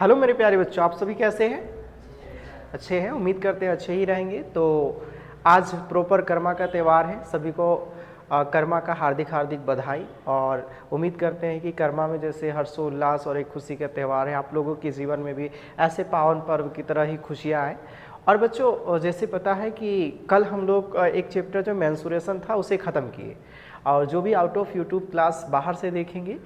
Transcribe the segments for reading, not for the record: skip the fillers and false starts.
Hello मेरे प्यारे बच्चों, आप सभी कैसे हैं? अच्छे हैं, उम्मीद करते हैं अच्छे ही रहेंगे। तो आज प्रॉपर कर्मा का त्यौहार है, सभी को कर्मा का हार्दिक हार्दिक बधाई। और उम्मीद करते हैं कि कर्मा में जैसे हर्षोल्लास और एक खुशी का त्यौहार है, आप लोगों के जीवन में भी ऐसे पावन पर्व की तरह ही खुशियाँ आएँ। और बच्चों, जैसे पता है कि कल हम लोग एक चैप्टर जो मेंसुरेशन था उसे ख़त्म किए, और जो भी आउट ऑफ यूट्यूब क्लास बाहर से देखेंगे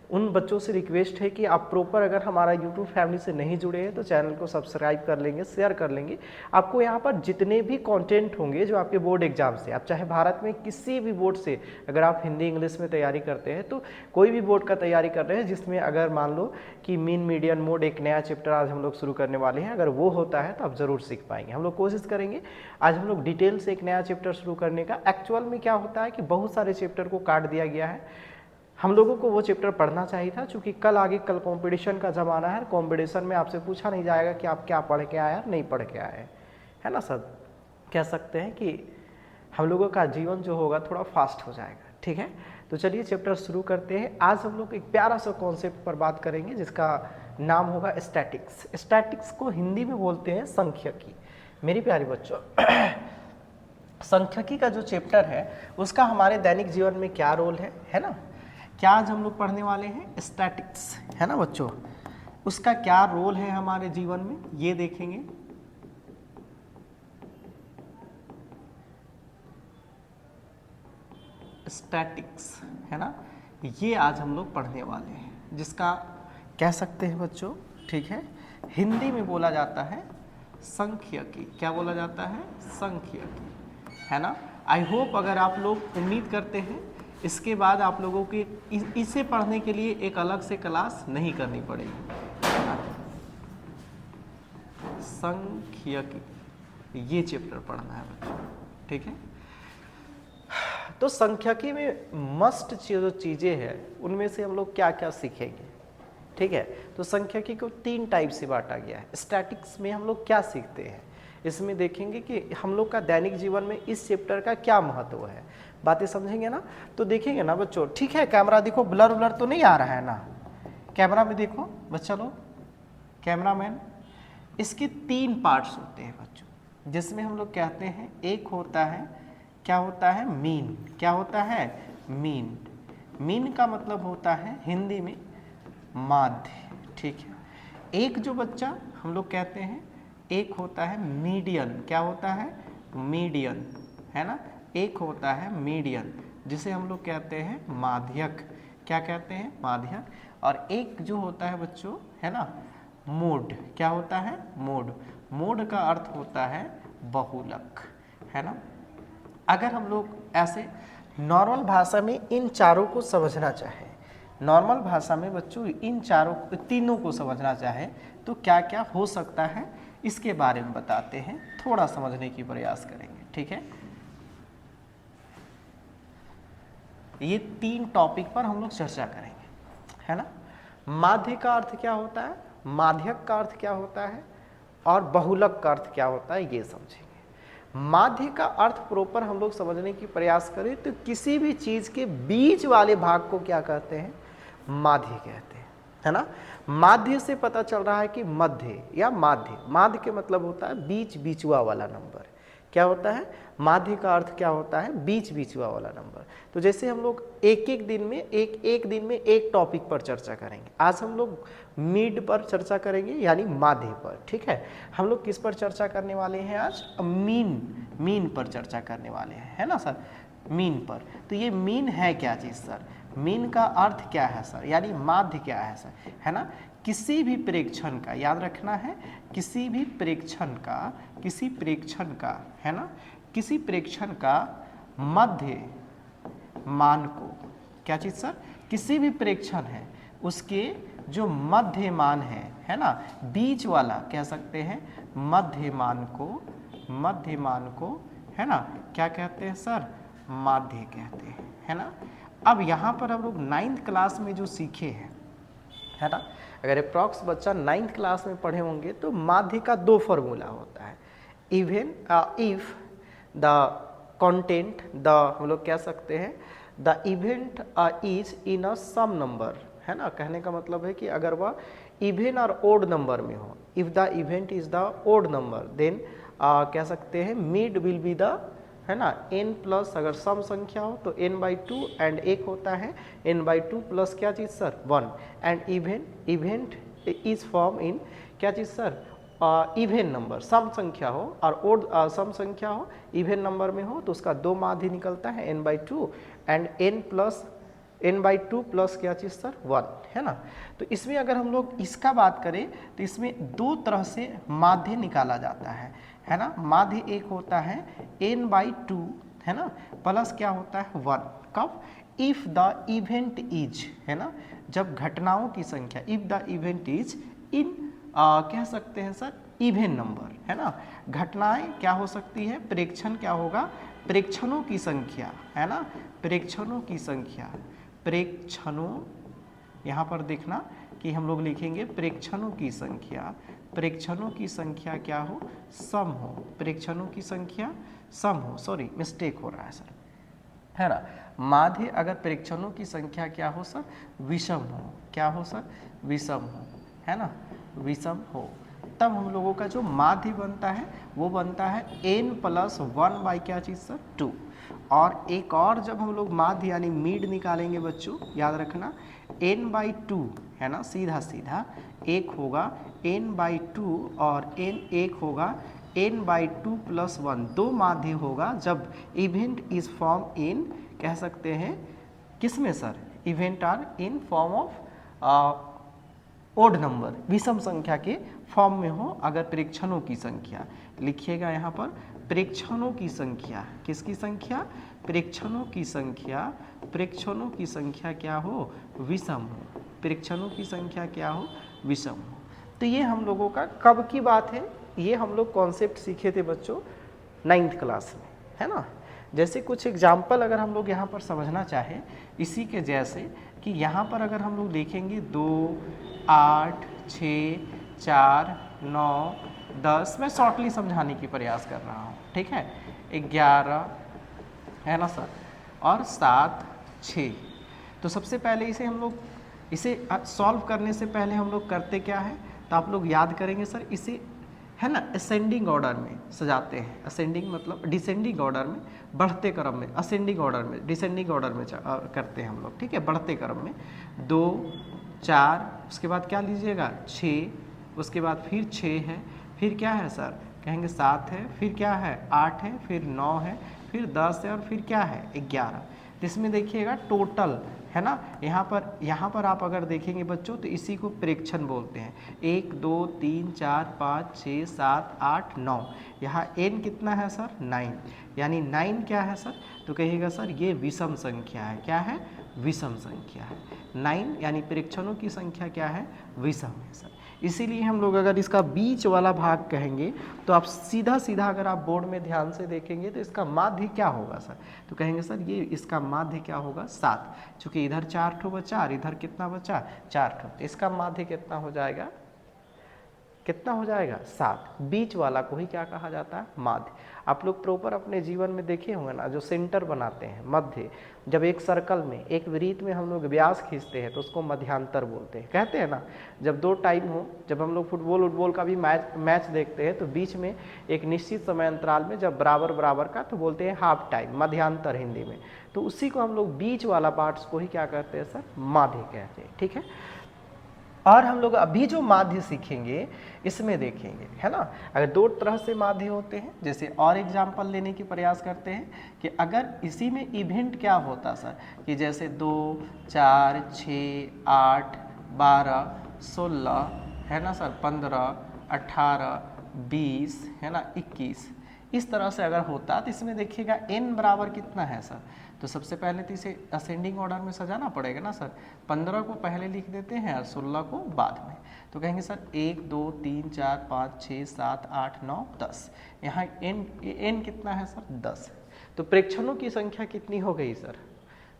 उन बच्चों से रिक्वेस्ट है कि आप प्रॉपर अगर हमारा यूट्यूब फैमिली से नहीं जुड़े हैं तो चैनल को सब्सक्राइब कर लेंगे, शेयर कर लेंगे। आपको यहाँ पर जितने भी कंटेंट होंगे जो आपके बोर्ड एग्जाम से, आप चाहे भारत में किसी भी बोर्ड से, अगर आप हिंदी इंग्लिश में तैयारी करते हैं तो कोई भी बोर्ड का तैयारी कर रहे हैं जिसमें अगर मान लो कि मीन मीडियन मोड एक नया चैप्टर आज हम लोग शुरू करने वाले हैं, अगर वो होता है तो आप ज़रूर सीख पाएंगे। हम लोग कोशिश करेंगे आज हम लोग डिटेल से एक नया चैप्टर शुरू करने का। एक्चुअल में क्या होता है कि बहुत सारे चैप्टर को काट दिया गया है, हम लोगों को वो चैप्टर पढ़ना चाहिए था, क्योंकि कल कंपटीशन का ज़माना है। कंपटीशन में आपसे पूछा नहीं जाएगा कि आप क्या पढ़ के आए नहीं पढ़ के आए, है ना सर? कह सकते हैं कि हम लोगों का जीवन जो होगा थोड़ा फास्ट हो जाएगा। ठीक है, तो चलिए चैप्टर शुरू करते हैं। आज हम लोग एक प्यारा सा कॉन्सेप्ट पर बात करेंगे जिसका नाम होगा स्टैटिक्स। स्टैटिक्स को हिंदी में बोलते हैं सांख्यिकी। मेरी प्यारी बच्चों, सांख्यिकी का जो चैप्टर है उसका हमारे दैनिक जीवन में क्या रोल है ना? क्या आज हम लोग पढ़ने वाले हैं? स्टैटिक्स, है ना बच्चों? उसका क्या रोल है हमारे जीवन में ये देखेंगे। स्टैटिक्स, है ना, ये आज हम लोग पढ़ने वाले हैं, जिसका कह सकते हैं बच्चों, ठीक है, हिंदी में बोला जाता है सांख्यिकी। क्या बोला जाता है? सांख्यिकी, है ना। आई होप, अगर आप लोग उम्मीद करते हैं इसके बाद आप लोगों की इसे पढ़ने के लिए एक अलग से क्लास नहीं करनी पड़ेगी। सांख्यिकी ये चैप्टर पढ़ना है बच्चों, ठीक है। तो सांख्यिकी में मस्ट जो चीज़ें हैं उनमें से हम लोग क्या क्या सीखेंगे, ठीक है। तो सांख्यिकी को 3 टाइप से बांटा गया है। स्टैटिक्स में हम लोग क्या सीखते हैं, इसमें देखेंगे कि हम लोग का दैनिक जीवन में इस चैप्टर का क्या महत्व है, बातें समझेंगे ना। तो देखेंगे ना बच्चों, ठीक है। कैमरा देखो, ब्लर ब्लर तो नहीं आ रहा है ना? कैमरा में देखो बच्चा लोग, कैमरामैन। इसके 3 पार्ट्स होते हैं बच्चों, जिसमें हम लोग कहते हैं एक होता है, क्या होता है? मीन। क्या होता है? मीन। मीन का मतलब होता है हिंदी में माध्य, ठीक है। एक जो बच्चा हम लोग कहते हैं, एक होता है मीडियन। क्या होता है? मीडियन, है ना। एक होता है मीडियन, जिसे हम लोग कहते हैं माध्यक। क्या कहते हैं? माध्यक। और एक जो होता है बच्चों, है ना, मोड। क्या होता है? मोड। मोड का अर्थ होता है बहुलक, है ना। अगर हम लोग ऐसे नॉर्मल भाषा में इन चारों को समझना चाहें, नॉर्मल भाषा में बच्चों इन तीनों को समझना चाहें तो क्या क्या हो सकता है, इसके बारे में बताते हैं, थोड़ा समझने की प्रयास करेंगे, ठीक है। ये 3 टॉपिक पर हम लोग चर्चा करेंगे, है ना। माध्य का अर्थ क्या होता है, माध्यक का अर्थ क्या होता है, और बहुलक का अर्थ क्या होता है, ये समझेंगे। माध्य का अर्थ प्रॉपर हम लोग समझने की प्रयास करें तो किसी भी चीज के बीच वाले भाग को क्या कहते हैं? माध्य कहते हैं, है ना। माध्य से पता चल रहा है कि मध्य या माध्य। माध्य के मतलब होता है बीच बीचुआ वाला नंबर। क्या होता है? माध्य का अर्थ क्या होता है? बीच बीचुआ वाला नंबर। तो जैसे हम लोग एक दिन में एक टॉपिक पर चर्चा करेंगे। आज हम लोग मिड पर चर्चा करेंगे, यानी माध्य पर, ठीक है। हम लोग किस पर चर्चा करने वाले हैं आज? मीन पर चर्चा करने वाले हैं, है ना सर। मीन पर। तो ये मीन है क्या चीज़ सर? मीन का अर्थ क्या है सर, यानी माध्य क्या है सर, है ना। किसी भी प्रेक्षण का, याद रखना है, किसी भी प्रेक्षण का, है ना, किसी प्रेक्षण का मध्य मान को, क्या चीज सर? किसी भी प्रेक्षण है उसके जो मध्य मान है ना, बीच वाला कह सकते हैं मध्य मान को, है ना, क्या कहते हैं सर? माध्य कहते हैं, है ना। अब यहाँ पर हम लोग 9th क्लास में जो सीखे हैं, है ना, अगर अप्रॉक्स बच्चा 9th क्लास में पढ़े होंगे तो माध्य का 2 फॉर्मूला होता है। Even if the content, the हम लोग कह सकते हैं the event is in a some number, है ना। कहने का मतलब है कि अगर वह इवन और ओड नंबर में हो, if the event is the odd number then कह सकते हैं मिड विल बी द, है ना, n प्लस, अगर सम संख्या हो तो n/2 एंड एक होता है n/2 प्लस क्या चीज़ sir 1 and event is form in क्या चीज़ सर इवेन नंबर, सम संख्या हो और ओड सम संख्या हो, इवेन नंबर में हो तो उसका 2 माध्य निकलता है n/2 एंड n/2 प्लस क्या चीज़ सर 1, है ना। तो इसमें अगर हम लोग इसका बात करें तो इसमें 2 तरह से माध्य निकाला जाता है ना। माध्य एक होता है n/2, है ना, प्लस क्या होता है 1, कब, इफ द इवेंट इज, है ना, जब घटनाओं की संख्या, इफ द इवेंट इज इन कह सकते हैं सर इवेन नंबर, है ना। घटनाएं क्या हो सकती है, प्रेक्षण क्या होगा, प्रेक्षणों की संख्या, है ना, प्रेक्षणों की संख्या, प्रेक्षणों, यहाँ पर देखना कि हम लोग लिखेंगे प्रेक्षणों की संख्या, प्रेक्षणों की संख्या क्या हो, सम हो, प्रेक्षणों की संख्या सम हो, सॉरी मिस्टेक हो रहा है सर, है ना। माध्य अगर प्रेक्षणों की संख्या क्या हो सर, विषम हो, क्या हो सर, विषम हो, है ना, विषम हो, तब हम लोगों का जो माध्य बनता है वो बनता है n+1 बाई क्या चीज़ सर 2। और एक और जब हम लोग माध्य यानी मीड निकालेंगे बच्चों, याद रखना n/2, है ना, सीधा सीधा एक होगा n/2 और n एक होगा n/2 + 1, 2 माध्य होगा जब इवेंट इज फॉर्म इन, कह सकते हैं किस में sir, event are in form of odd number, विषम संख्या के फॉर्म में हो। अगर प्रेक्षणों की संख्या लिखिएगा यहाँ पर, प्रेक्षणों की संख्या, किसकी संख्या, प्रेक्षणों की संख्या, प्रेक्षणों की संख्या क्या हो, विषम हो, प्रेक्षणों की संख्या क्या हो, विषम हो। तो ये हम लोगों का कब की बात है, ये हम लोग कॉन्सेप्ट सीखे थे बच्चों 9th क्लास में, है ना। जैसे कुछ एग्जाम्पल अगर हम लोग यहाँ पर समझना चाहें इसी के जैसे कि यहाँ पर अगर हम लोग देखेंगे 2, 8, 6, 4, 9, 10, मैं शॉर्टली समझाने की प्रयास कर रहा हूँ, ठीक है, 11, है ना सर, और 7, 6। तो सबसे पहले इसे हम लोग, इसे सॉल्व करने से पहले हम लोग करते क्या है, तो आप लोग याद करेंगे सर, इसे है ना असेंडिंग ऑर्डर में सजाते हैं, असेंडिंग मतलब डिसेंडिंग ऑर्डर में, बढ़ते क्रम में, असेंडिंग ऑर्डर में, डिसेंडिंग ऑर्डर में करते हैं हम लोग, ठीक है, बढ़ते क्रम में 2, 4, उसके बाद क्या लीजिएगा 6, उसके बाद फिर 6 है, फिर क्या है सर, कहेंगे 7 है, फिर क्या है 8 है, फिर 9 है, फिर 10 है और फिर क्या है 11। तो इसमें देखिएगा टोटल, है ना, यहाँ पर आप अगर देखेंगे बच्चों तो इसी को प्रेक्षण बोलते हैं। 1, 2, 3, 4, 5, 6, 7, 8, 9, यहाँ n कितना है सर 9, यानी 9 क्या है सर, तो कहिएगा सर ये विषम संख्या है, क्या है, विषम संख्या है। 9 यानी प्रेक्षणों की संख्या क्या है, विषम है सर। इसीलिए हम लोग अगर इसका बीच वाला भाग कहेंगे तो आप सीधा सीधा अगर आप बोर्ड में ध्यान से देखेंगे तो इसका माध्य क्या होगा सर, तो कहेंगे सर ये इसका माध्य क्या होगा 7, चूँकि इधर 4 ठो बचा और इधर कितना बचा 4 ठो, तो इसका माध्य कितना हो जाएगा, कितना हो जाएगा 7। बीच वाला को ही क्या कहा जाता है, माध्य। आप लोग प्रॉपर अपने जीवन में देखे होंगे ना, जो सेंटर बनाते हैं मध्य, जब एक सर्कल में, एक वृत्त में हम लोग व्यास खींचते हैं तो उसको मध्यांतर बोलते हैं, कहते हैं ना। जब 2 टाइम हो, जब हम लोग फुटबॉल का भी मैच देखते हैं तो बीच में एक निश्चित समय अंतराल में जब बराबर बराबर का, तो बोलते हैं हाफ टाइम, मध्यांतर हिंदी में। तो उसी को हम लोग बीच वाला पार्ट्स को ही क्या कहते हैं सर, माध्य कहते हैं, ठीक है। और हम लोग अभी जो माध्य सीखेंगे इसमें देखेंगे, है ना, अगर 2 तरह से माध्य होते हैं। जैसे और एग्जाम्पल लेने की प्रयास करते हैं कि अगर इसी में इवेंट क्या होता सर, कि जैसे 2, 4, 6, 8, 12, 16, है ना सर, 15, 18, 20, है ना 21, इस तरह से अगर होता तो इसमें देखिएगा n बराबर कितना है सर, तो सबसे पहले तो इसे असेंडिंग ऑर्डर में सजाना पड़ेगा ना सर। 15 को पहले लिख देते हैं और 16 को बाद में, तो कहेंगे सर 1, 2, 3, 4, 5, 6, 7, 8, 9, 10, यहाँ n कितना है सर 10। तो प्रेक्षणों की संख्या कितनी हो गई सर,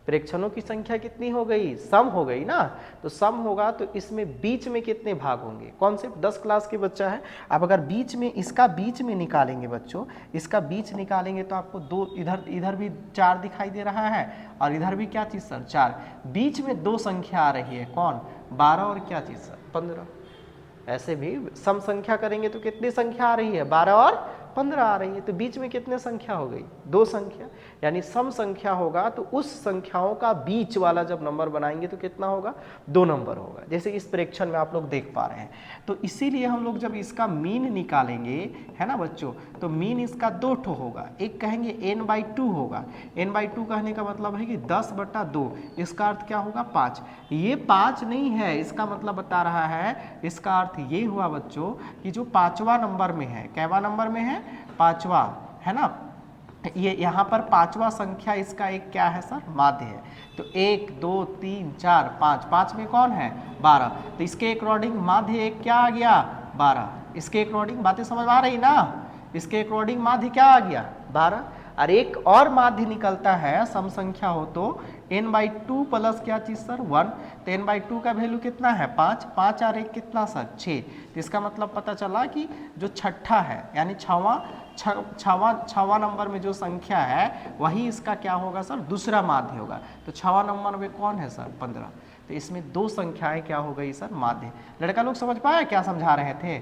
प्रेक्षणों की संख्या कितनी हो गई, सम हो गई ना। तो सम होगा तो इसमें बीच में कितने भाग होंगे, कौन से 10 क्लास के बच्चा है। अब अगर बीच में इसका बीच में निकालेंगे बच्चों, इसका बीच निकालेंगे तो आपको 2 इधर भी 4 दिखाई दे रहा है और इधर भी क्या चीज़ सर 4, बीच में 2 संख्या आ रही है, कौन 12 और क्या चीज़ सर 15। ऐसे भी सम संख्या करेंगे तो कितनी संख्या आ रही है 12 और 15 आ रही है, तो बीच में कितने संख्या हो गई 2 संख्या, यानी सम संख्या होगा तो उस संख्याओं का बीच वाला जब नंबर बनाएंगे तो कितना होगा 2 नंबर होगा, जैसे इस प्रेक्षण में आप लोग देख पा रहे हैं। तो इसीलिए हम लोग जब इसका मीन निकालेंगे है ना बच्चों, तो मीन इसका 2 ठो होगा, एक कहेंगे n/2 होगा, n/2 कहने का मतलब है कि 10/2, इसका अर्थ क्या होगा 5, ये 5 नहीं है, इसका मतलब बता रहा है, इसका अर्थ ये हुआ बच्चों कि जो 5वां नंबर में है, कैवा नंबर में है 5वां, है ना, ये यहाँ पर 5वां संख्या इसका एक क्या है सर माध्य है। तो 1 2 3 4 5, 5 में कौन है 12, तो इसके अकॉर्डिंग माध्य एक क्या आ गया 12, इसके अकॉर्डिंग बातें समझ आ रही ना, इसके अकॉर्डिंग माध्य क्या आ गया 12। और एक और माध्य निकलता है सम संख्या हो तो n/2 प्लस क्या चीज सर 1, तो n/2 का वैल्यू कितना है 5, 5 और 1 कितना सर 6, तो इसका मतलब पता चला कि जो छठा है यानी छवा नंबर में जो संख्या है वही इसका क्या होगा सर दूसरा माध्य होगा। तो छवा नंबर में कौन है सर 15, तो इसमें 2 संख्याएं क्या हो गई सर माध्य। लड़का लोग समझ पाया क्या समझा रहे थे,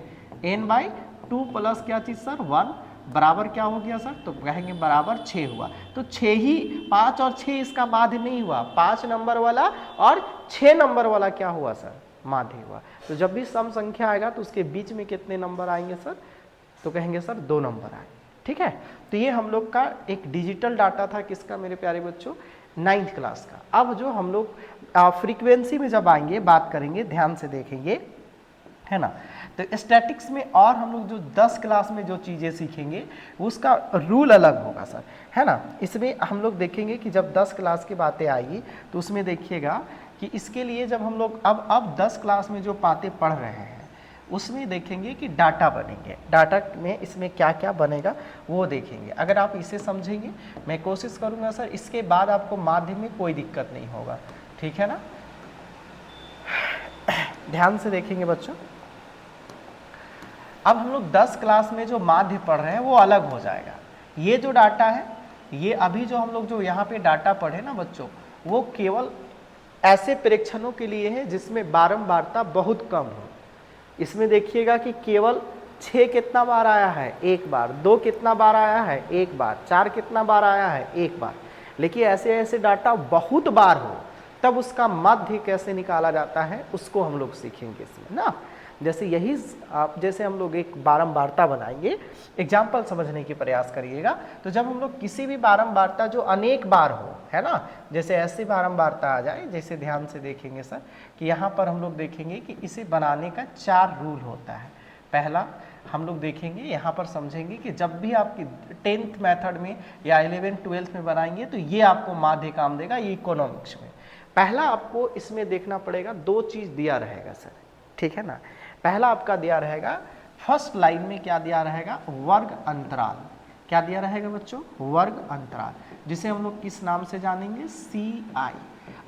n/2 प्लस क्या चीज सर 1 बराबर क्या हो गया सर, तो कहेंगे बराबर 6 हुआ। तो 6 ही 5 और 6 इसका माध्य नहीं हुआ, 5 नंबर वाला और 6 नंबर वाला क्या हुआ सर माध्य हुआ। तो जब भी सम संख्या आएगा तो उसके बीच में कितने नंबर आएंगे सर, तो कहेंगे सर 2 नंबर आए। ठीक है, तो ये हम लोग का एक डिजिटल डाटा था किसका मेरे प्यारे बच्चों 9th क्लास का। अब जो हम लोग फ्रीक्वेंसी में जब आएंगे बात करेंगे, ध्यान से देखेंगे है ना, तो स्टैटिक्स में और हम लोग जो 10 क्लास में जो चीज़ें सीखेंगे उसका रूल अलग होगा सर, है ना। इसमें हम लोग देखेंगे कि जब 10 क्लास की बातें आएगी तो उसमें देखिएगा कि इसके लिए जब हम लोग अब 10 क्लास में जो बातें पढ़ रहे हैं उसमें देखेंगे कि डाटा बनेंगे, डाटा में इसमें क्या क्या बनेगा वो देखेंगे। अगर आप इसे समझेंगे, मैं कोशिश करूँगा सर इसके बाद आपको माध्य में कोई दिक्कत नहीं होगा, ठीक है ना। ध्यान से देखेंगे बच्चों, अब हम लोग 10 क्लास में जो माध्य पढ़ रहे हैं वो अलग हो जाएगा। ये जो डाटा है, ये अभी जो हम लोग जो यहाँ पे डाटा पढ़े ना बच्चों, वो केवल ऐसे प्रेक्षणों के लिए है जिसमें बारंबारता बहुत कम हो। इसमें देखिएगा कि केवल 6 कितना बार आया है 1 बार, 2 कितना बार आया है 1 बार, 4 कितना बार आया है 1 बार। लेकिन ऐसे ऐसे डाटा बहुत बार हो तब उसका माध्य कैसे निकाला जाता है उसको हम लोग सीखेंगे इसमें ना। जैसे यही जैसे हम लोग एक बारंबारता बनाएंगे, एग्जाम्पल समझने की प्रयास करिएगा। तो जब हम लोग किसी भी बारंबारता जो अनेक बार हो, है ना, जैसे ऐसी बारंबारता आ जाए, जैसे ध्यान से देखेंगे सर कि यहाँ पर हम लोग देखेंगे कि इसे बनाने का 4 रूल होता है। पहला हम लोग देखेंगे यहाँ पर समझेंगे कि जब भी आपकी 10th मेथड में या 11th 12th में बनाएंगे तो ये आपको माध्य काम देगा, ये इकोनॉमिक्स में। पहला आपको इसमें देखना पड़ेगा, 2 चीज़ दिया रहेगा सर, ठीक है ना। पहला आपका दिया रहेगा फर्स्ट लाइन में क्या दिया रहेगा वर्ग अंतराल, क्या दिया रहेगा बच्चों वर्ग अंतराल, जिसे हम लोग किस नाम से जानेंगे CI।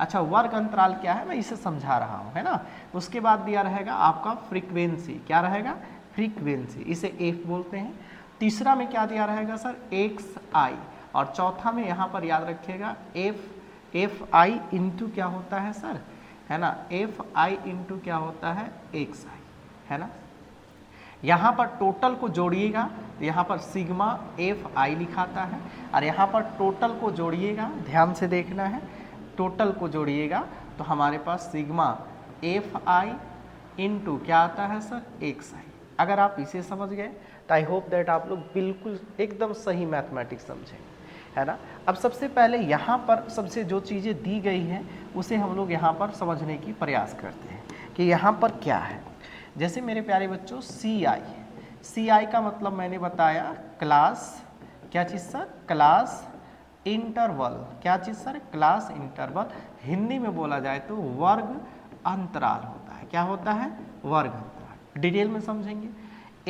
अच्छा, वर्ग अंतराल क्या है मैं इसे समझा रहा हूँ, है ना। उसके बाद दिया रहेगा आपका फ्रीक्वेंसी, क्या रहेगा फ्रीक्वेंसी, इसे F बोलते हैं। तीसरा में क्या दिया रहेगा सर XI, और चौथा में यहाँ पर याद रखिएगा FI इंटू क्या होता है सर, है ना, FI इंटू क्या होता है XI, है ना। यहाँ पर टोटल को जोड़िएगा तो यहाँ पर सिग्मा FI लिखाता है, और यहाँ पर टोटल को जोड़िएगा, ध्यान से देखना है, टोटल को जोड़िएगा तो हमारे पास सिग्मा FI इंटू क्या आता है सर XI। अगर आप इसे समझ गए तो आई होप दैट आप लोग बिल्कुल एकदम सही मैथमेटिक्स समझेंगे, है ना। अब सबसे पहले यहाँ पर सबसे जो चीज़ें दी गई हैं उसे हम लोग यहाँ पर समझने की प्रयास करते हैं कि यहाँ पर क्या है। जैसे मेरे प्यारे बच्चों CI का मतलब मैंने बताया क्लास, क्या चीज़ सर क्लास इंटरवल, क्या चीज़ सर क्लास इंटरवल। हिंदी में बोला जाए तो वर्ग अंतराल होता है, क्या होता है वर्ग अंतराल। डिटेल में समझेंगे।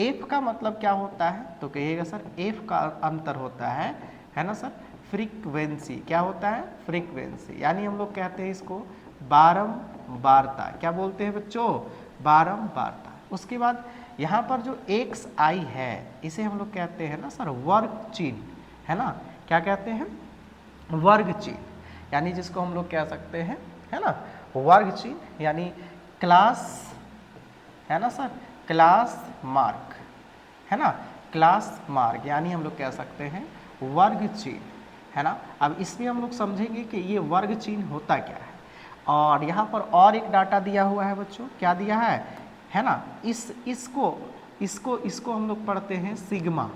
F का मतलब क्या होता है तो कहिएगा सर F का अंतर होता है ना सर फ्रीक्वेंसी। क्या होता है? फ्रीक्वेंसी। यानी हम लोग कहते हैं इसको बारंबारता। क्या बोलते हैं बच्चों? बारंबारता। उसके बाद यहाँ पर जो एक्स आई है इसे हम लोग कहते हैं ना सर वर्ग चिन्ह, है ना? क्या कहते हैं? वर्ग चिन्ह। यानी जिसको हम लोग कह सकते हैं, है ना, वर्ग चिन्ह, यानी क्लास, है ना सर, क्लास मार्क, है ना, क्लास मार्क, यानी हम लोग कह सकते हैं वर्ग चिन्ह, है ना। अब इसमें हम लोग समझेंगे कि ये वर्ग चिन्ह होता क्या है। और यहाँ पर और एक डाटा दिया हुआ है बच्चों। क्या दिया है ना, इसको हम लोग पढ़ते हैं सिग्मा।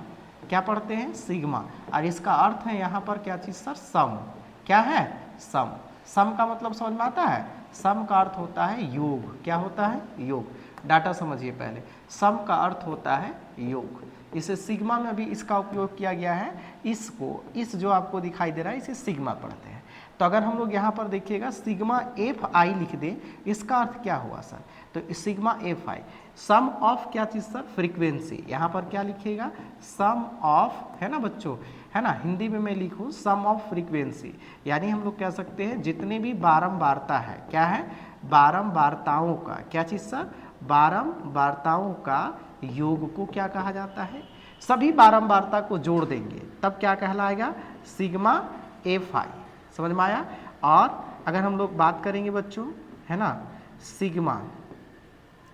क्या पढ़ते हैं? सिग्मा। और इसका अर्थ है यहाँ पर क्या चीज़ सर? सम। क्या है? सम। सम का मतलब समझ में आता है? सम का अर्थ होता है योग। क्या होता है? योग। डाटा समझिए पहले। सम का अर्थ होता है योग। इसे सिग्मा में भी इसका उपयोग किया गया है। इस जो आपको दिखाई दे रहा है इसे सिग्मा पढ़ते हैं। तो अगर हम लोग यहाँ पर देखिएगा सिग्मा एफ आई लिख दें, इसका अर्थ क्या हुआ सर? तो sigma F i sum of क्या चीज़ सर? फ्रीक्वेंसी। यहाँ पर क्या लिखिएगा? सम ऑफ, है ना बच्चों, है ना। हिंदी में मैं लिखूँ सम ऑफ फ्रीक्वेंसी, यानी हम लोग कह सकते हैं जितने भी बारंबारता है, क्या है? बारंबारताओं का क्या चीज़ सर? बारंबारताओं का योग को क्या कहा जाता है? सभी बारंबारता को जोड़ देंगे तब क्या कहलाएगा? Sigma F I. समझ में आया? और अगर हम लोग बात करेंगे बच्चों, है ना,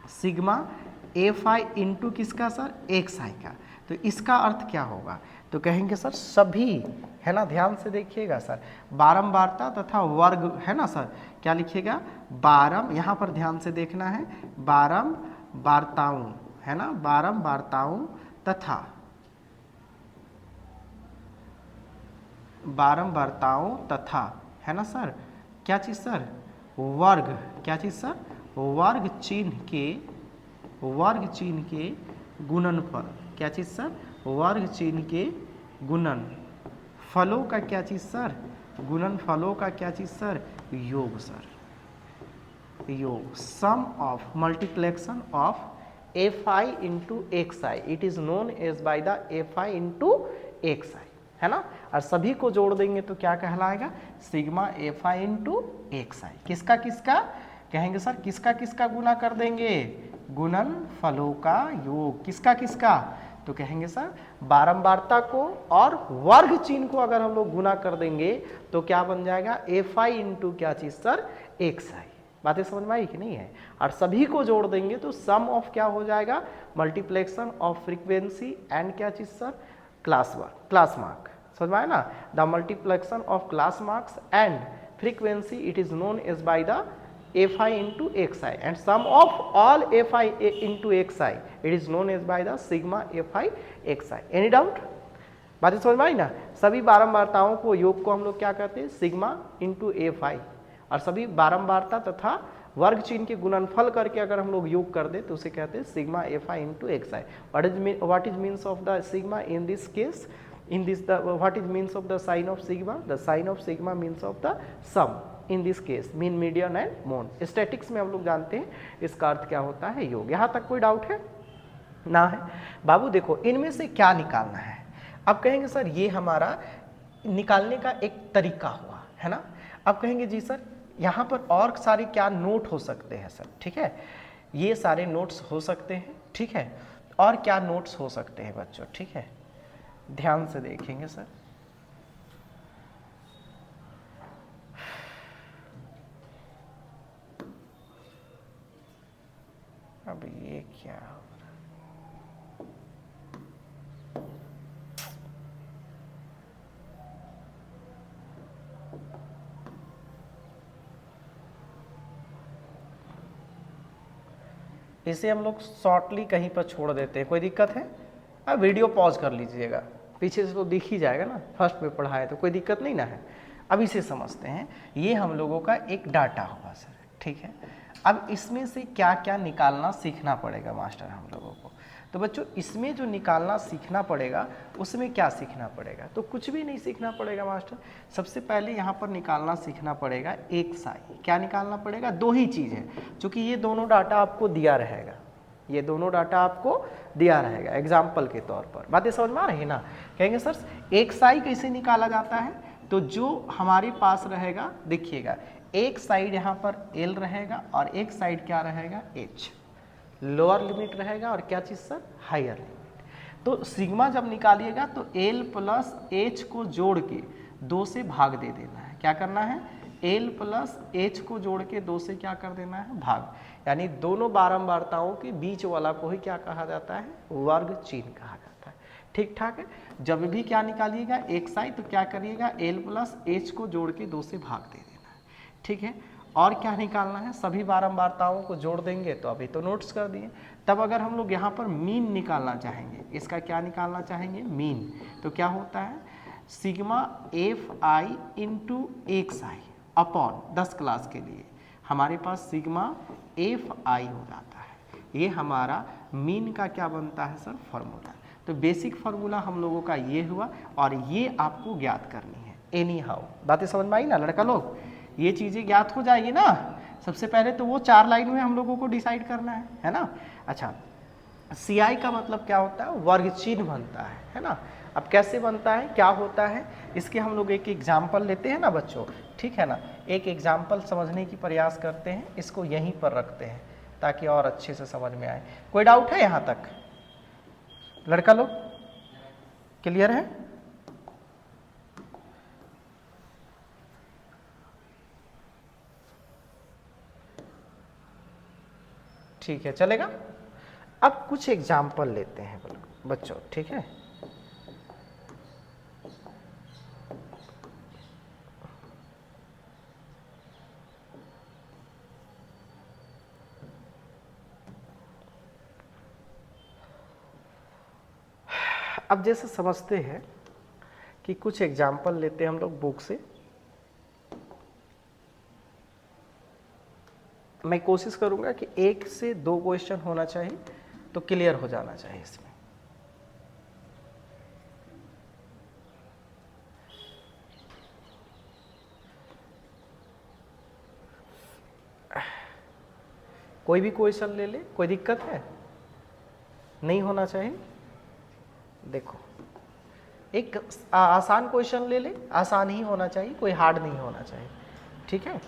सिग्मा एफ आई इंटू किसका सर? एक्स आई का, तो इसका अर्थ क्या होगा? तो कहेंगे सर सभी, है ना, ध्यान से देखिएगा सर, बारंबारता तथा वर्ग, है ना सर, क्या लिखिएगा? यहाँ पर ध्यान से देखना है, बारंबारताओं, है ना, बारंबारताओं तथा, है ना सर, क्या चीज़ सर? वर्ग। क्या चीज़ सर? वर्ग चिन्ह के गुणनफल। क्या चीज़ सर? वर्ग चिन्ह के गुणनफलों का क्या चीज़ सर? गुणनफलों का क्या चीज़ सर? योग सर। योग। Sum of multiplication of F I into x I, it is known as by the F I into x I, है ना। और सभी को जोड़ देंगे तो क्या कहलाएगा? Sigma F I into x I. किसका किसका कहेंगे सर? किसका किसका गुना कर देंगे? गुणनफलों का योग। किसका किसका? तो कहेंगे सर बारंबारता को और वर्ग चिन्ह को अगर हम लोग गुना कर देंगे तो क्या बन जाएगा? एफ आई इंटू क्या चीज़ सर? एक्स आई। बातें समझ में आई कि नहीं है? और सभी को जोड़ देंगे तो सम ऑफ क्या हो जाएगा? मल्टीप्लेक्शन ऑफ फ्रीक्वेंसी एंड क्या चीज़ सर? Class mark. समझ में आया ना? The multiplication of class marks and frequency it is known as by the F I into x i and sum of all f I into x I it is known as by the sigma F i x i. Any doubt? बातें समझ में आई ना? सभी बारंबारताओं को योग को हम लोग क्या कहते हैं? Sigma into F I. और सभी बारंबारता तथा वर्ग चिन्ह के गुणनफल करके अगर हम लोग योग कर दे तो उसे कहते हैं sigma F I into x I. What is means of the sigma in this case? In this the what is means of the sign of sigma? The sign of sigma means of the sum in this case, mean, median and mode. Statics में हम लोग जानते हैं इसका अर्थ क्या होता है? योग। यहाँ तक कोई डाउट है? ना है? बाबू देखो इनमें से क्या निकालना है? अब कहेंगे सर ये हमारा निकालने का एक तरीका हुआ, है ना। अब कहेंगे जी सर यहाँ पर और सारे क्या नोट हो सकते हैं सर? ठीक है, ये सारे नोट्स हो सकते हैं, ठीक है। और क्या नोट्स हो सकते हैं बच्चों? ठीक है, ध्यान से देखेंगे सर। अब ये क्या हो रहा है? इसे हम लोग शॉर्टली कहीं पर छोड़ देते हैं, कोई दिक्कत है? अब वीडियो पॉज कर लीजिएगा, पीछे से तो दिख ही जाएगा ना, फर्स्ट में पढ़ा है तो कोई दिक्कत नहीं ना है। अब इसे समझते हैं, ये हम लोगों का एक डाटा होगा सर, ठीक है। अब इसमें से क्या क्या निकालना सीखना पड़ेगा मास्टर हम लोगों को? तो बच्चों इसमें जो निकालना सीखना पड़ेगा उसमें क्या सीखना पड़ेगा? तो कुछ भी नहीं सीखना पड़ेगा मास्टर। सबसे पहले यहाँ पर निकालना सीखना पड़ेगा एक्स आई। क्या निकालना पड़ेगा? दो ही चीज़ है, चूँकि ये दोनों डाटा आपको दिया रहेगा, ये दोनों डाटा आपको दिया रहेगा एग्जाम्पल के तौर पर। बातें समझ में आ रही है ना? कहेंगे सर एक्स आई कैसे निकाला जाता है? तो जो हमारे पास रहेगा देखिएगा, एक साइड यहाँ पर एल रहेगा और एक साइड क्या रहेगा, एच। लोअर लिमिट रहेगा और क्या चीज़ सर, हायर लिमिट। तो सिग्मा जब निकालिएगा तो एल प्लस एच को जोड़ के 2 से भाग दे देना है। क्या करना है, एल प्लस एच को जोड़ के 2 से क्या कर देना है, भाग। यानी दोनों बारंबारताओं के बीच वाला को ही क्या कहा जाता है, वर्ग चिन्ह कहा जाता है। ठीक ठाक है। जब भी क्या निकालिएगा एक साइड, तो क्या करिएगा, एल प्लस एच को जोड़ के 2 से भाग दे देना है। ठीक है। और क्या निकालना है, सभी बारंबारताओं को जोड़ देंगे, तो अभी तो नोट्स कर दिए। तब अगर हम लोग यहाँ पर मीन निकालना चाहेंगे, इसका क्या निकालना चाहेंगे, मीन, तो क्या होता है, sigma F I into x I upon 10 class के लिए हमारे पास सिग्मा एफ आई हो जाता है। ये हमारा मीन का क्या बनता है सर, फॉर्मूला। तो बेसिक फार्मूला हम लोगों का ये हुआ और ये आपको ज्ञात करनी है। एनी हाउ, बातें समझ में आई ना लड़का लोग, ये चीज़ें ज्ञात हो जाएगी ना। सबसे पहले तो वो 4 लाइन में हम लोगों को डिसाइड करना है ना। अच्छा, सी आई का मतलब क्या होता है, वर्ग चिन्ह बनता है ना। अब कैसे बनता है, क्या होता है, इसके हम लोग एक एग्जाम्पल लेते हैं ना बच्चों, ठीक है ना। एक एग्जाम्पल समझने की प्रयास करते हैं, इसको यहीं पर रखते हैं ताकि और अच्छे से समझ में आए। कोई डाउट है यहाँ तक लड़का लोग, क्लियर है? ठीक है, चलेगा। अब कुछ एग्जाम्पल लेते हैं बच्चों, ठीक है। अब जैसे समझते हैं कि कुछ एग्जाम्पल लेते हैं हम लोग बुक से। मैं कोशिश करूंगा कि 1 से 2 क्वेश्चन होना चाहिए, तो क्लियर हो जाना चाहिए इसमें। कोई भी क्वेश्चन ले ले, कोई दिक्कत है? नहीं होना चाहिए। देखो, एक आसान क्वेश्चन ले ले, आसान ही होना चाहिए, कोई हार्ड नहीं होना चाहिए। ठीक है,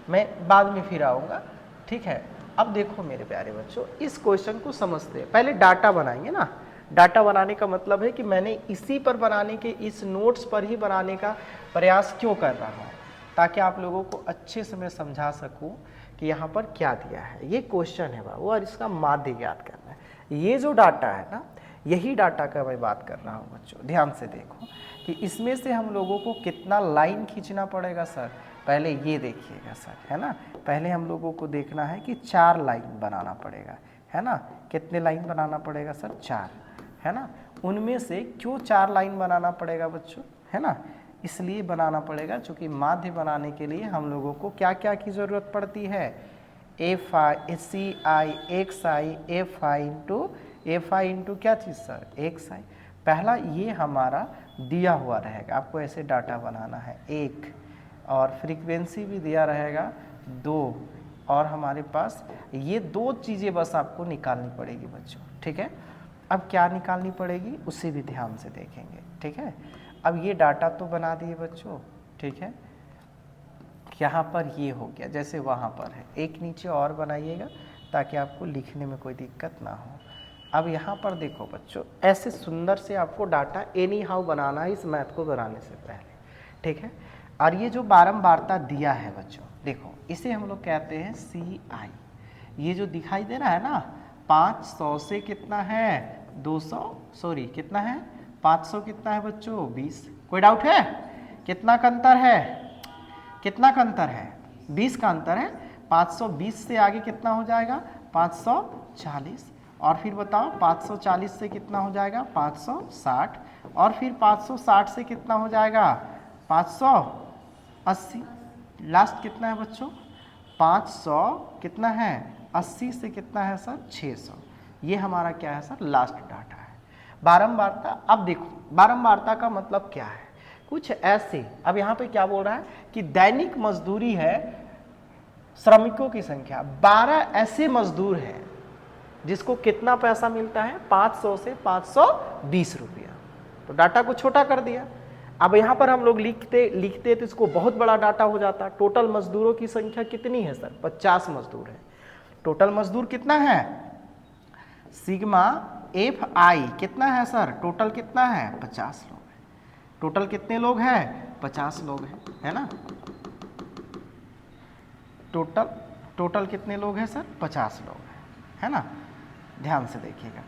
मैं बाद में फिर आऊँगा। ठीक है, अब देखो मेरे प्यारे बच्चों, इस क्वेश्चन को समझते हैं। पहले डाटा बनाएंगे ना। डाटा बनाने का मतलब है कि मैंने इसी पर बनाने के, इस नोट्स पर ही बनाने का प्रयास क्यों कर रहा हूँ, ताकि आप लोगों को अच्छे से मैं समझा सकूँ कि यहाँ पर क्या दिया है। ये क्वेश्चन है बाबू, और इसका माध्य ज्ञात करना है। ये जो डाटा है ना, यही डाटा का मैं बात कर रहा हूँ बच्चों। ध्यान से देखो कि इसमें से हम लोगों को कितना लाइन खींचना पड़ेगा सर। पहले ये देखिएगा सर, है ना। पहले हम लोगों को देखना है कि 4 लाइन बनाना पड़ेगा, है ना। कितने लाइन बनाना पड़ेगा सर, 4, है ना। उनमें से क्यों 4 लाइन बनाना पड़ेगा बच्चों, है ना। इसलिए बनाना पड़ेगा चूँकि माध्य बनाने के लिए हम लोगों को क्या क्या की ज़रूरत पड़ती है, f i, c i, x i, f I into क्या चीज़ सर, एक्स आई। पहला ये हमारा दिया हुआ रहेगा, आपको ऐसे डाटा बनाना है 1, और फ्रीक्वेंसी भी दिया रहेगा 2, और हमारे पास ये 2 चीज़ें बस आपको निकालनी पड़ेगी बच्चों। ठीक है, अब क्या निकालनी पड़ेगी उसे भी ध्यान से देखेंगे। ठीक है, अब ये डाटा तो बना दिए बच्चों। ठीक है, यहाँ पर ये हो गया, जैसे वहाँ पर है, एक नीचे और बनाइएगा ताकि आपको लिखने में कोई दिक्कत ना हो। अब यहाँ पर देखो बच्चों, ऐसे सुंदर से आपको डाटा एनी हाउ बनाना है इस मैथ को बनाने से पहले। ठीक है, और ये जो बारंबारता दिया है बच्चों, देखो इसे हम लोग कहते हैं सी आई। ये जो दिखाई दे रहा है ना, 500 से कितना है, 200, सॉरी कितना है, 500 कितना है बच्चों, 20। कोई डाउट है? कितना का अंतर है, कितना का अंतर है, 20 का अंतर है। 520 से आगे कितना हो जाएगा, 540, और फिर बताओ 540 से कितना हो जाएगा, 560, और फिर 560 से कितना हो जाएगा, 580। लास्ट कितना है बच्चों, 500 कितना है, 80 से कितना है सर, 600। ये हमारा क्या है सर, लास्ट डाटा है। बारंबारता, अब देखो बारंबारता का मतलब क्या है, कुछ ऐसे। अब यहाँ पे क्या बोल रहा है कि दैनिक मजदूरी है, श्रमिकों की संख्या 12 ऐसे मजदूर हैं जिसको कितना पैसा मिलता है, 500 से 520 रुपया। तो डाटा को छोटा कर दिया। अब यहाँ पर हम लोग लिखते तो इसको बहुत बड़ा डाटा हो जाता। टोटल मजदूरों की संख्या कितनी है सर? 50 मजदूर है। टोटल मजदूर कितना है? सिग्मा एफ आई कितना है सर? टोटल कितना है? 50 लोग है। टोटल कितने लोग हैं? 50 लोग हैं, है ना। टोटल कितने लोग हैं सर? 50 लोग हैं, है ना। ध्यान से देखिएगा,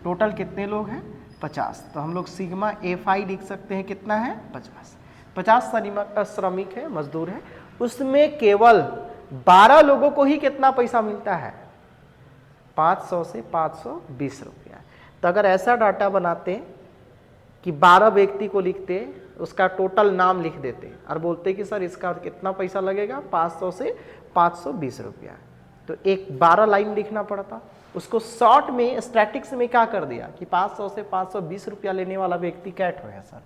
टोटल कितने लोग हैं? 50। तो हम लोग सिग्मा एफ आई लिख सकते हैं, कितना है? 50। 50 श्रमिक है, मजदूर है, उसमें केवल 12 लोगों को ही कितना पैसा मिलता है? 500 से 520 रुपया। तो अगर ऐसा डाटा बनाते कि 12 व्यक्ति को लिखते, उसका टोटल नाम लिख देते और बोलते कि सर इसका कितना पैसा लगेगा? 500 से 520 रुपया, तो एक 12 लाइन लिखना पड़ता। उसको शॉर्ट में स्टैटिक्स में क्या कर दिया कि 500 से 520 रुपया लेने वाला व्यक्ति कैट है सर,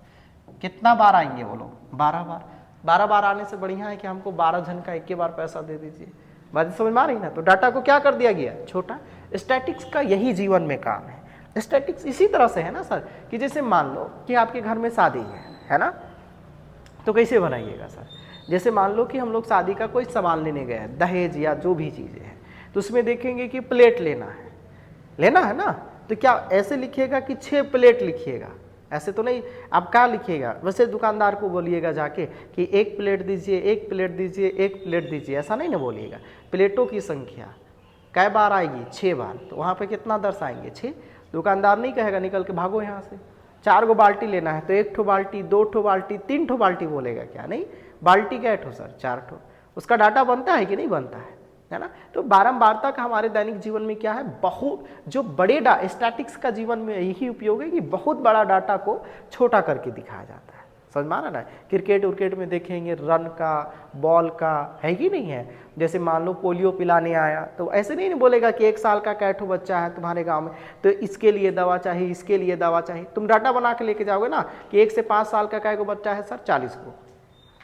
कितना बार आएंगे वो लोग? 12 बार। 12 बार आने से बढ़िया है कि हमको 12 जन का एक बार पैसा दे दीजिए। बात समझ में आ रही ना। तो डाटा को क्या कर दिया गया? छोटा। स्टैटिक्स का यही जीवन में काम है। स्टैटिक्स इसी तरह से है ना सर, कि जैसे मान लो कि आपके घर में शादी है ना, तो कैसे बनाइएगा सर? जैसे मान लो कि हम लोग शादी का कोई सामान लेने गए हैं, दहेज या जो भी चीज़ें हैं, तो उसमें देखेंगे कि प्लेट लेना है ना, तो क्या ऐसे लिखिएगा कि 6 प्लेट लिखिएगा? ऐसे तो नहीं। आप क्या लिखिएगा? वैसे दुकानदार को बोलिएगा जाके कि 1 प्लेट दीजिए, 1 प्लेट दीजिए, 1 प्लेट दीजिए, ऐसा नहीं ना बोलिएगा। प्लेटों की संख्या कै बार आएगी? 6 बार। तो वहाँ पे कितना दर्शाएंगे? 6। दुकानदार नहीं कहेगा निकल के भागो यहाँ से, 4 गो बाल्टी लेना है तो 1 ठो बाल्टी, 2 ठो बाल्टी, 3 ठो बाल्टी बोलेगा क्या? नहीं, बाल्टी क्या ठो सर? 4 ठो। उसका डाटा बनता है कि नहीं बनता है ना। तो बारंबारता का हमारे दैनिक जीवन में क्या है? बहुत जो बड़े स्टैटिक्स का जीवन में यही उपयोग है कि बहुत बड़ा डाटा को छोटा करके दिखाया जाता है। समझ में आ रहा ना। क्रिकेट उर्केट में देखेंगे रन का, बॉल का, है कि नहीं है। जैसे मान लो पोलियो पिलाने आया, तो ऐसे नहीं बोलेगा कि 1 साल का कैठो बच्चा है तुम्हारे गांव में, तो इसके लिए दवा चाहिए, इसके लिए दवा चाहिए। तुम डाटा बना के लेके जाओगे ना कि 1 से 5 साल का कै गो बच्चा है सर?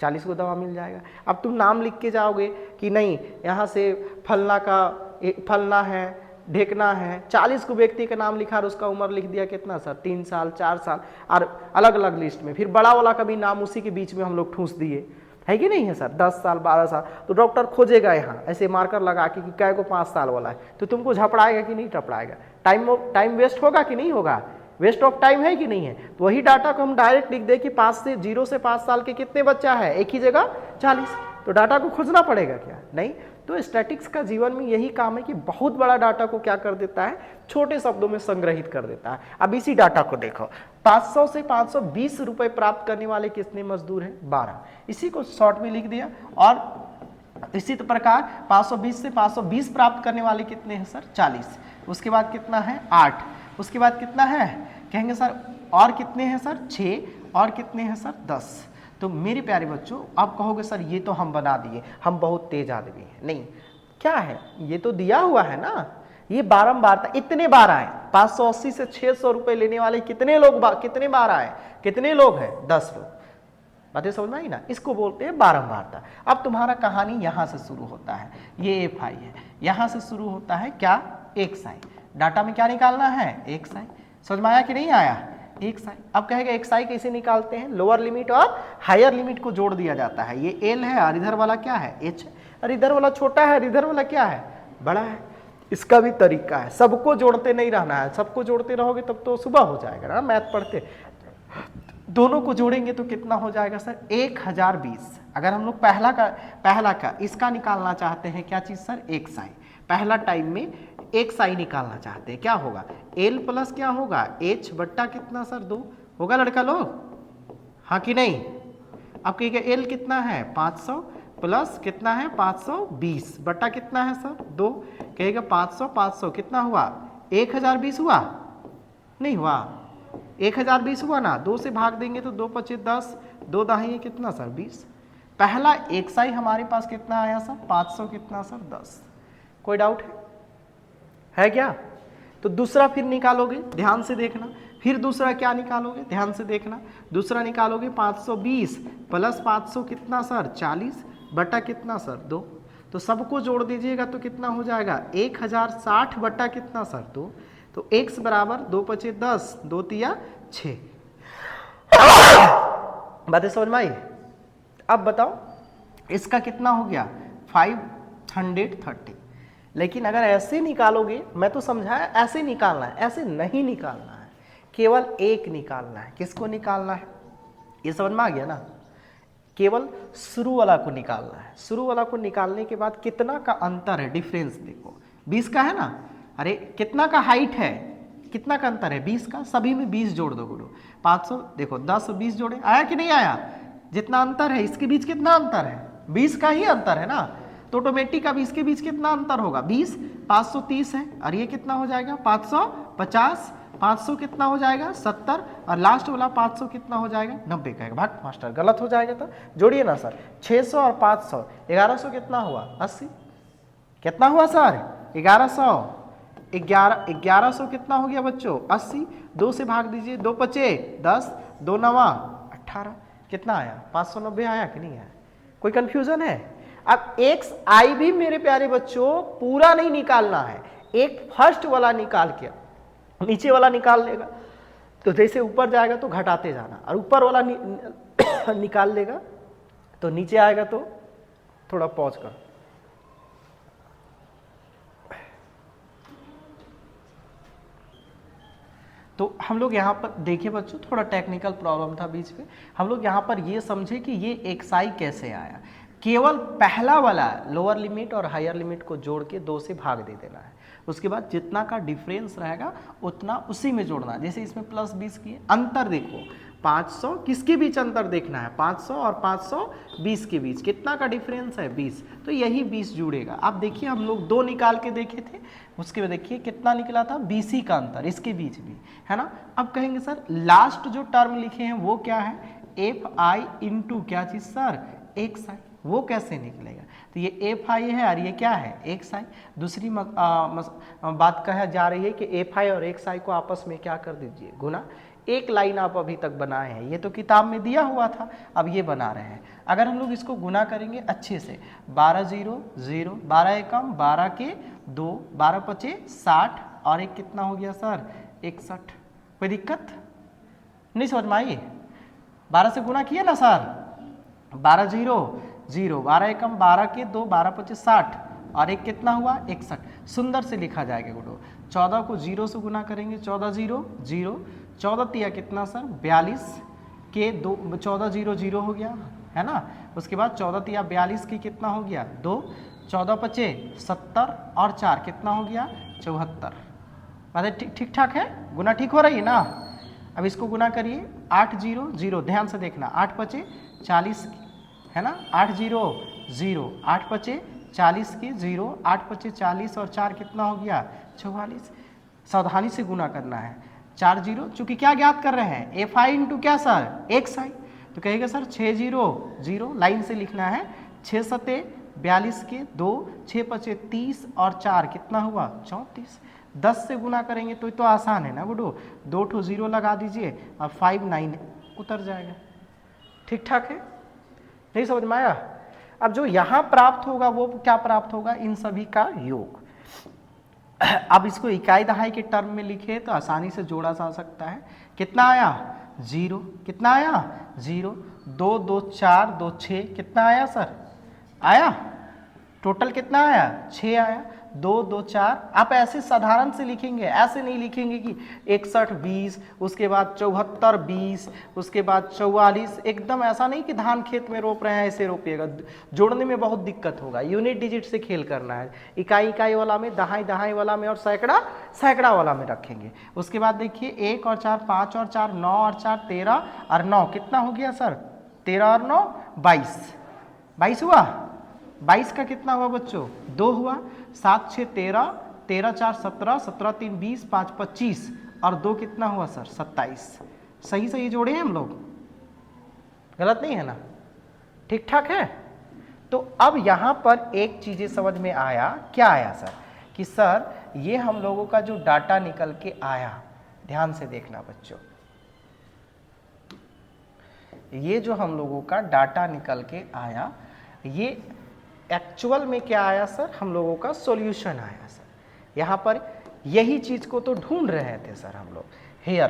40 को दवा मिल जाएगा। अब तुम नाम लिख के जाओगे कि नहीं यहाँ से फलना है, ढेकना है, 40 को व्यक्ति का नाम लिखा और उसका उम्र लिख दिया कितना सर? 3 साल, 4 साल, और अलग अलग लिस्ट में फिर बड़ा वाला का भी नाम उसी के बीच में हम लोग ठूस दिए, है कि नहीं है सर? 10 साल, 12 साल। तो डॉक्टर खोजेगा यहाँ ऐसे मार्कर लगा के कि कै को 5 साल वाला है, तो तुमको झपड़ाएगा कि नहीं झपड़ाएगा? टाइम वेस्ट होगा कि नहीं होगा? वेस्ट ऑफ टाइम है कि नहीं है? तो वही डाटा को हम डायरेक्ट लिख दे कि 0 से 5 साल के कितने बच्चा है, एक ही जगह 40। तो डाटा को खोजना पड़ेगा क्या? नहीं। तो स्टैटिक्स का जीवन में यही काम है कि बहुत बड़ा डाटा को क्या कर देता है? छोटे शब्दों में संग्रहित कर देता है। अब इसी डाटा को देखो, 500 से 520 रुपए प्राप्त करने वाले कितने मजदूर हैं? 12। इसी को शॉर्ट में लिख दिया। और इसी प्रकार 520 से 520 प्राप्त करने वाले कितने हैं सर? 40। उसके बाद कितना है? 8। उसके बाद कितना है? कहेंगे सर और कितने हैं सर? 6। और कितने हैं सर? 10। तो मेरे प्यारे बच्चों, आप कहोगे सर ये तो हम बना दिए, हम बहुत तेज आदमी हैं। नहीं, क्या है? ये तो दिया हुआ है ना। ये बारंबार इतने बार आए, 580 से 600 रुपए लेने वाले कितने बार आए? कितने लोग हैं? 10 लोग। बातें समझ में आई ना। इसको बोलते हैं बारंबारता। अब तुम्हारा कहानी यहाँ से शुरू होता है, ये एफ आई है, यहाँ से शुरू होता है क्या? एक्स आई। डाटा में क्या निकालना है? एक्स आई। समझ में आया कि नहीं आया? एक्स आई। अब कहेगा एक्स आई कैसे निकालते हैं? लोअर लिमिट और हायर लिमिट को जोड़ दिया जाता है। ये एल है और इधर वाला क्या है? एच है। और इधर वाला छोटा है और इधर वाला क्या है? बड़ा है। इसका भी तरीका है, सबको जोड़ते नहीं रहना है। सबको जोड़ते रहोगे तब तो सुबह हो जाएगा ना, मैथ पढ़ते। दोनों को जोड़ेंगे तो कितना हो जाएगा सर? 1020। अगर हम लोग पहला का इसका निकालना चाहते हैं, क्या चीज सर? एक्स आई। पहला टाइम में एक्स आई निकालना चाहते हैं, क्या होगा? एल प्लस क्या होगा? एच बट्टा कितना सर? 2 होगा लड़का लोग, हाँ कि नहीं? अब कहिएगा एल कितना है? 500 प्लस कितना है? 520 बट्टा कितना है सर? 2। कहेगा 500 कितना हुआ? 1020 हुआ? नहीं हुआ? 1020 हुआ ना। 2 से भाग देंगे तो 2 25 10, 2 दाहिने कितना सर? 20। पहला एक्स आई हमारे पास कितना आया सर? 500 कितना सर? 10। कोई डाउट है क्या? तो दूसरा फिर निकालोगे, ध्यान से देखना। फिर दूसरा क्या निकालोगे? ध्यान से देखना। दूसरा निकालोगे 520 प्लस 500 कितना सर? 40 बटा कितना सर? 2। तो सबको जोड़ दीजिएगा तो कितना हो जाएगा? 1060 बटा कितना सर? 2। तो x बराबर 2 पचे 10, 2 तिया 6। बातें समझ में आई? अब बताओ इसका कितना हो गया 530। लेकिन अगर ऐसे निकालोगे, मैं तो समझाया ऐसे निकालना है, ऐसे नहीं निकालना है, केवल एक निकालना है। किसको निकालना है? ये समझ में आ गया ना? केवल शुरू वाला को निकालना है। शुरू वाला को निकालने के बाद कितना का अंतर है, डिफरेंस देखो 20 का है ना। अरे कितना का हाइट है, कितना का अंतर है 20 का, सभी में 20 जोड़ दो गुरु। 500 देखो 10 और 20 जोड़े, आया कि नहीं आया? जितना अंतर है इसके बीच कितना अंतर है, 20 का ही अंतर है ना। तो ऑटोमेटिक अब इसके बीच कितना अंतर होगा 20, 530 है और ये कितना हो जाएगा 550, 500 कितना हो जाएगा 70 और लास्ट वाला 500 कितना हो जाएगा 90 का। भाग मास्टर गलत हो जाएगा तो जोड़िए ना सर। 600 और 500 1100 कितना हुआ 80। कितना हुआ सर 1100 कितना हो गया बच्चों 80। 2 से भाग दीजिए, 2 पचे 10, 2 नवा 18, कितना आया 590 आया कि नहीं आया? कोई कंफ्यूजन है? अब एक्स आई भी मेरे प्यारे बच्चों पूरा नहीं निकालना है, एक फर्स्ट वाला निकाल के नीचे वाला निकाल लेगा। तो जैसे ऊपर जाएगा तो घटाते जाना, और ऊपर वाला निकाल लेगा तो नीचे आएगा तो थोड़ा पॉज कर। तो हम लोग यहाँ पर देखिए बच्चों, थोड़ा टेक्निकल प्रॉब्लम था बीच में। हम लोग यहाँ पर ये समझे कि ये एक्साई कैसे आया। केवल पहला वाला लोअर लिमिट और हायर लिमिट को जोड़ के 2 से भाग दे देना है। उसके बाद जितना का डिफरेंस रहेगा उतना उसी में जोड़ना। जैसे इसमें +20 किए, अंतर देखो 500 किसके बीच अंतर देखना है, 500 और 520 के बीच कितना का डिफरेंस है 20, तो यही 20 जुड़ेगा। अब देखिए हम लोग 2 निकाल के देखे थे, उसके बाद देखिए कितना निकला था 20 ही का अंतर इसके बीच भी है ना। अब कहेंगे सर लास्ट जो टर्म लिखे हैं वो क्या है, FI इंटू क्या चीज सर XI, वो कैसे निकलेगा? तो ये FI है और ये क्या है XI। दूसरी बात कहा जा रही है कि FI और XI को आपस में क्या कर दीजिए गुना। एक लाइन आप अभी तक बनाए हैं, ये तो किताब में दिया हुआ था, अब ये बना रहे हैं। अगर हम लोग इसको गुना करेंगे अच्छे से 12 0 0, 12 एकम 12 के 2, 12 पचे 60 और एक कितना हो गया सर 61। कोई दिक्कत नहीं समझ में आई? 12 से गुना किया ना सर, 12 0 0, 12 एकम 12 के 2, 12 पचे 60 और एक कितना हुआ 61। सुंदर से लिखा जाएगा गुडो। 14 को 0 से गुना करेंगे, 14 0 0, 14 तिया कितना सर 42 के 2, 14 0 0 हो गया है ना। उसके बाद 14 तिया 42 की कितना हो गया 2, 14 पचे 70 और 4 कितना हो गया 74। मतलब ठीक ठाक है, गुना ठीक हो रही है ना। अब इसको गुना करिए 8 0 0, ध्यान से देखना 8 पचे 40 है ना, 8 0 0, 8 पचे 40 की 0, 8 पचे 40 और 4 कितना हो गया 44। सावधानी से गुना करना है। 4 0, चूंकि क्या ज्ञात कर रहे हैं FI इंटू क्या सर XI, तो कहेगा सर 6 0 0, लाइन से लिखना है 6 सते 42 के 2, 6 पचे 30 और 4 कितना हुआ 34। 10 से गुना करेंगे तो आसान है ना गुडो, 2 ठो 0 लगा दीजिए और 5 9 उतर जाएगा। ठीक ठाक है, नहीं समझ में आया? अब जो यहाँ प्राप्त होगा वो क्या प्राप्त होगा, इन सभी का योग। अब इसको इकाई दहाई के टर्म में लिखे तो आसानी से जोड़ा जा सकता है। कितना आया 0, कितना आया 0, 2 2 4 2 6 कितना आया सर आया, टोटल कितना आया 6 आया। 2 2 4, आप ऐसे साधारण से लिखेंगे, ऐसे नहीं लिखेंगे कि 61 20, उसके बाद 74 20, उसके बाद 44, एकदम ऐसा नहीं कि धान खेत में रोप रहे हैं ऐसे रोपिएगा, जोड़ने में बहुत दिक्कत होगा। यूनिट डिजिट से खेल करना है, इकाई इकाई वाला में, दहाई दहाई वाला में और सैकड़ा सैकड़ा वाला में रखेंगे। उसके बाद देखिए 1 और 4 5 और 4 9 और 4 13 और 9 कितना हो गया सर 13 और 9 22, 22 हुआ। 22 का कितना हुआ बच्चों 2 हुआ। 7 6 13, 13 4 17, 17 3 20, 5 25 और 2 कितना हुआ सर 27। सही सही जोड़े हैं हम लोग, गलत नहीं है ना, ठीक ठाक है। तो अब यहाँ पर एक चीजें समझ में आया, क्या आया सर कि सर ये हम लोगों का जो डाटा निकल के आया, ध्यान से देखना बच्चों, ये जो हम लोगों का डाटा निकल के आया ये एक्चुअल में क्या आया सर, हम लोगों का सॉल्यूशन आया सर। यहाँ पर यही चीज को तो ढूंढ रहे थे सर हम लोग। हेयर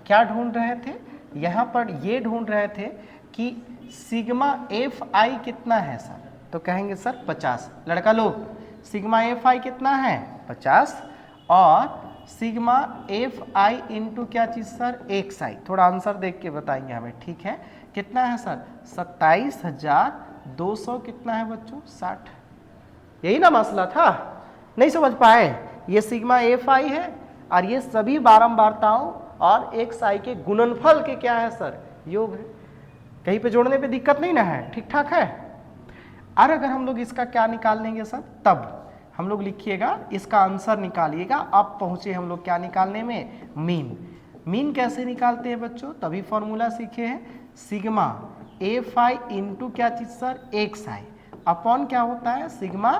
क्या ढूंढ रहे थे, यहाँ पर ये ढूंढ रहे थे कि सिग्मा एफ आई कितना है सर, तो कहेंगे सर 50। लड़का लोग सिग्मा एफ आई कितना है 50, और सिग्मा एफ आई इंटू क्या चीज सर एक्स आई। थोड़ा आंसर देख के बताएंगे हमें, ठीक है। कितना है सर 27,200 कितना है बच्चों 60। यही ना मसला था, नहीं समझ पाए। ये सिग्मा एफ आई है और ये सभी बारंबारताओं और एक्स आई के गुणनफल के क्या है सर योग है। कहीं पे जोड़ने पे दिक्कत नहीं ना है, ठीक ठाक है। और अगर हम लोग इसका क्या निकाल लेंगे सर, तब हम लोग लिखिएगा इसका आंसर निकालिएगा। अब पहुंचे हम लोग क्या निकालने में, मीन। मीन कैसे निकालते हैं बच्चों, तभी फॉर्मूला सीखे हैं, सिग्मा एफ आई इंटू क्या चीज सर एक्स आई अपॉन क्या होता है सिग्मा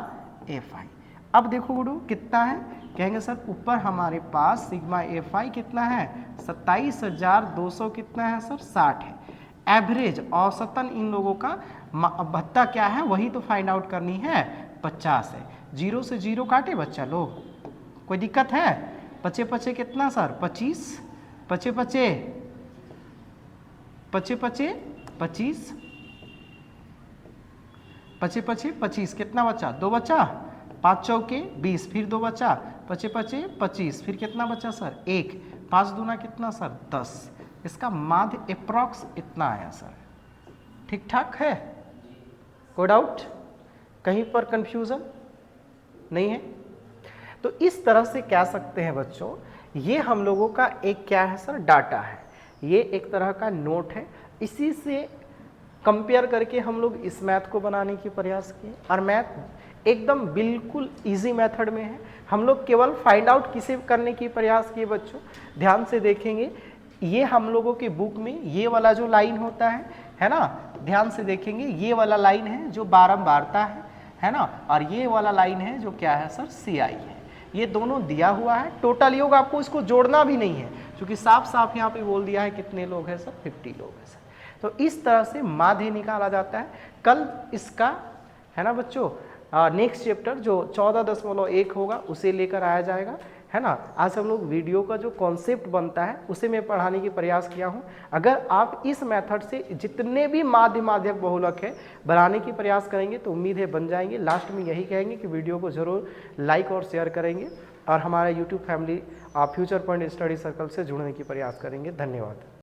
एफ आई। अब देखो गुरु कितना है, कहेंगे सर ऊपर हमारे पास सिग्मा एफ आई कितना है 27,200 कितना है सर 60 है। एवरेज औसतन इन लोगों का भत्ता क्या है वही तो फाइंड आउट करनी है, 50 है। 0 से 0 काटे बच्चा लोग, कोई दिक्कत है। पचे पचे कितना सर 25, पचे पचे पचे पचे 25, पचे पचे 25 कितना बचा 2 बचा, 5 चौके 20, फिर 2 बचा, पचे पचे 25, फिर कितना बचा सर 1, 5 दूना कितना सर 10। इसका माध्य अप्रॉक्स इतना आया सर, ठीक ठाक है। कोई डाउट, कहीं पर कंफ्यूजन नहीं है। तो इस तरह से कह सकते हैं बच्चों, ये हम लोगों का एक क्या है सर डाटा है, ये एक तरह का नोट है। इसी से कंपेयर करके हम लोग इस मैथ को बनाने की प्रयास किए, और मैथ एकदम बिल्कुल इजी मेथड में है। हम लोग केवल फाइंड आउट किसे करने की प्रयास किए बच्चों, ध्यान से देखेंगे। ये हम लोगों की बुक में ये वाला जो लाइन होता है ना, ध्यान से देखेंगे, ये वाला लाइन है जो बारंबारता है ना, और ये वाला लाइन है जो क्या है सर सी आई है। ये दोनों दिया हुआ है। टोटल योग आपको इसको जोड़ना भी नहीं है, क्योंकि साफ साफ यहाँ पे बोल दिया है कितने लोग हैं सर 50 लोग हैं सर। तो इस तरह से माध्य निकाला जाता है। कल इसका है ना बच्चों नेक्स्ट चैप्टर जो 14.1 होगा उसे लेकर आया जाएगा, है ना। आज हम लोग वीडियो का जो कॉन्सेप्ट बनता है उसे मैं पढ़ाने की प्रयास किया हूँ। अगर आप इस मेथड से जितने भी माध्य माध्यक बहुलक है बनाने की प्रयास करेंगे तो उम्मीद है बन जाएंगे। लास्ट में यही कहेंगे कि वीडियो को जरूर लाइक और शेयर करेंगे, और हमारा YouTube family future point study circle से जुड़ने की प्रयास करेंगे। धन्यवाद।